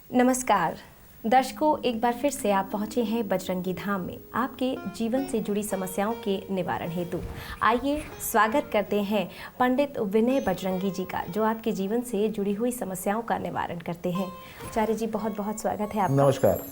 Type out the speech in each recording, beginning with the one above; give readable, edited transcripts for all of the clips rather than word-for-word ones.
नमस्कार दर्शकों, एक बार फिर से आप पहुंचे हैं बजरंगी धाम में आपके जीवन से जुड़ी समस्याओं के निवारण हेतु। आइए स्वागत करते हैं पंडित विनय बजरंगी जी का, जो आपके जीवन से जुड़ी हुई समस्याओं का निवारण करते हैं। आचार्य जी, बहुत बहुत स्वागत है आपका। नमस्कार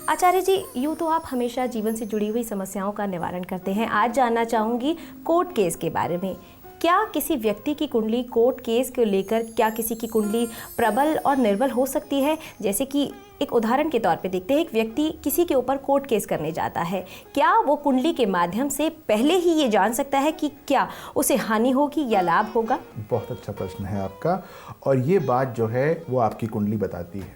आचार्य जी, यूँ तो आप हमेशा जीवन से जुड़ी हुई समस्याओं का निवारण करते हैं। आज जानना चाहूँगी कोर्ट केस के बारे में। क्या किसी व्यक्ति की कुंडली कोर्ट केस को लेकर, क्या किसी की कुंडली प्रबल और निर्बल हो सकती है? जैसे कि एक उदाहरण के तौर पे देखते हैं, एक व्यक्ति किसी के ऊपर कोर्ट केस करने जाता है, क्या वो कुंडली के माध्यम से पहले ही ये जान सकता है कि क्या उसे हानि होगी या लाभ होगा? बहुत अच्छा प्रश्न है आपका, और ये बात जो है वो आपकी कुंडली बताती है।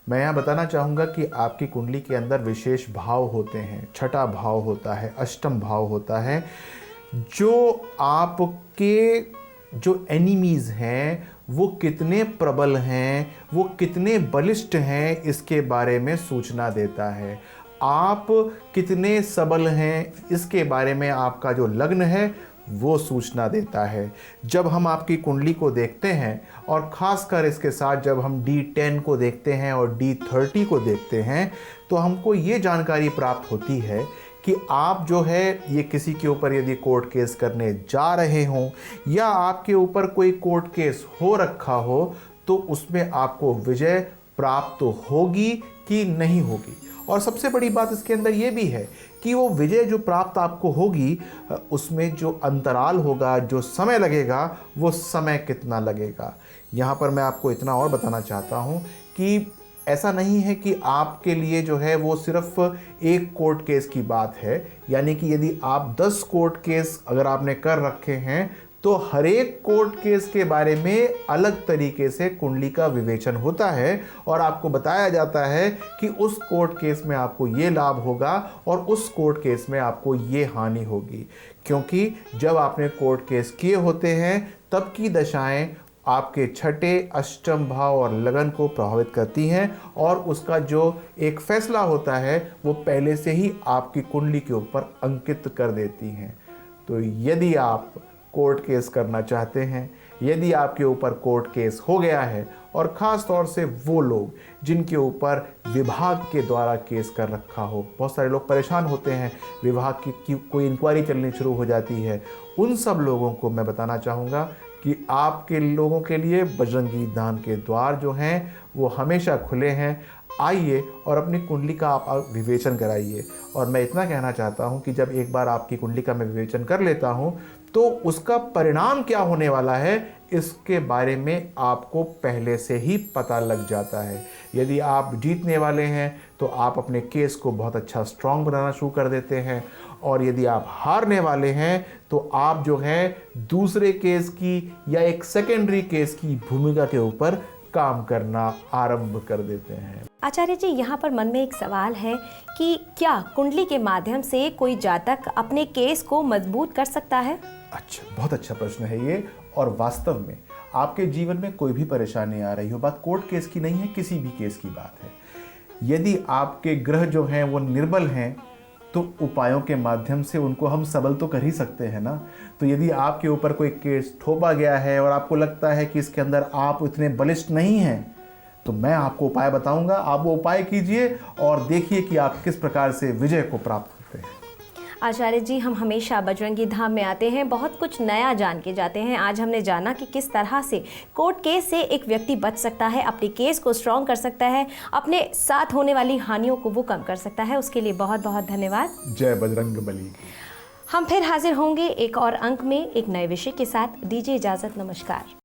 मैं यहाँ बताना चाहूँगा कि आपकी कुंडली के अंदर विशेष भाव होते हैं। छठा भाव होता है, अष्टम भाव होता है। जो आपके जो एनिमीज़ हैं वो कितने प्रबल हैं, वो कितने बलिष्ठ हैं, इसके बारे में सूचना देता है। आप कितने सबल हैं, इसके बारे में आपका जो लग्न है वो सूचना देता है। जब हम आपकी कुंडली को देखते हैं, और ख़ासकर इसके साथ जब हम D10 को देखते हैं और D30 को देखते हैं, तो हमको ये जानकारी प्राप्त होती है कि आप जो है ये किसी के ऊपर यदि कोर्ट केस करने जा रहे हों या आपके ऊपर कोई कोर्ट केस हो रखा हो, तो उसमें आपको विजय प्राप्त होगी कि नहीं होगी। और सबसे बड़ी बात इसके अंदर ये भी है कि वो विजय जो प्राप्त आपको होगी, उसमें जो अंतराल होगा, जो समय लगेगा, वो समय कितना लगेगा। यहाँ पर मैं आपको इतना और बताना चाहता हूँ कि ऐसा नहीं है कि आपके लिए जो है वो सिर्फ एक कोर्ट केस की बात है। यानी कि यदि आप 10 कोर्ट केस अगर आपने कर रखे हैं, तो हर एक कोर्ट केस के बारे में अलग तरीके से कुंडली का विवेचन होता है और आपको बताया जाता है कि उस कोर्ट केस में आपको ये लाभ होगा और उस कोर्ट केस में आपको ये हानि होगी। क्योंकि जब आपने कोर्ट केस किए होते हैं, तब की दशाएं आपके छठे, अष्टम भाव और लगन को प्रभावित करती हैं, और उसका जो एक फैसला होता है वो पहले से ही आपकी कुंडली के ऊपर अंकित कर देती हैं। तो यदि आप कोर्ट केस करना चाहते हैं, यदि आपके ऊपर कोर्ट केस हो गया है, और ख़ास तौर से वो लोग जिनके ऊपर विभाग के द्वारा केस कर रखा हो, बहुत सारे लोग परेशान होते हैं, विभाग की कोई इंक्वायरी चलनी शुरू हो जाती है, उन सब लोगों को मैं बताना चाहूँगा कि आपके लोगों के लिए बजरंगी धाम के द्वार जो हैं वो हमेशा खुले हैं। आइए और अपनी कुंडली का आप विवेचन कराइए। और मैं इतना कहना चाहता हूं कि जब एक बार आपकी कुंडली का मैं विवेचन कर लेता हूं, तो उसका परिणाम क्या होने वाला है इसके बारे में आपको पहले से ही पता लग जाता है। यदि आप जीतने वाले हैं तो आप अपने केस को बहुत अच्छा स्ट्रॉन्ग बनाना शुरू कर देते हैं, और यदि आप हारने वाले हैं तो आप जो है दूसरे केस की या एक सेकेंडरी केस की भूमिका के ऊपर काम करना आरंभ कर देते हैं। आचार्य जी, यहाँ पर मन में एक सवाल है कि क्या कुंडली के माध्यम से कोई जातक अपने केस को मजबूत कर सकता है? अच्छा, बहुत अच्छा प्रश्न है ये। और वास्तव में आपके जीवन में कोई भी परेशानी आ रही हो, बात कोर्ट केस की नहीं है, किसी भी केस की बात है, यदि आपके ग्रह जो हैं वो निर्बल हैं, तो उपायों के माध्यम से उनको हम सबल तो कर ही सकते हैं ना। तो यदि आपके ऊपर कोई केस थोपा गया है और आपको लगता है कि इसके अंदर आप इतने बलिष्ठ नहीं हैं, तो मैं आपको उपाय बताऊंगा, आप वो उपाय कीजिए और देखिए कि आप किस प्रकार से विजय को प्राप्त करते हैं। आचार्य जी, हम हमेशा बजरंगी धाम में आते हैं, बहुत कुछ नया जान के जाते हैं। आज हमने जाना कि किस तरह से कोर्ट केस से एक व्यक्ति बच सकता है, अपने केस को स्ट्रॉन्ग कर सकता है, अपने साथ होने वाली हानियों को वो कम कर सकता है। उसके लिए बहुत बहुत धन्यवाद। जय बजरंग बली। हम फिर हाजिर होंगे एक और अंक में एक नए विषय के साथ। दीजिए इजाज़त, नमस्कार।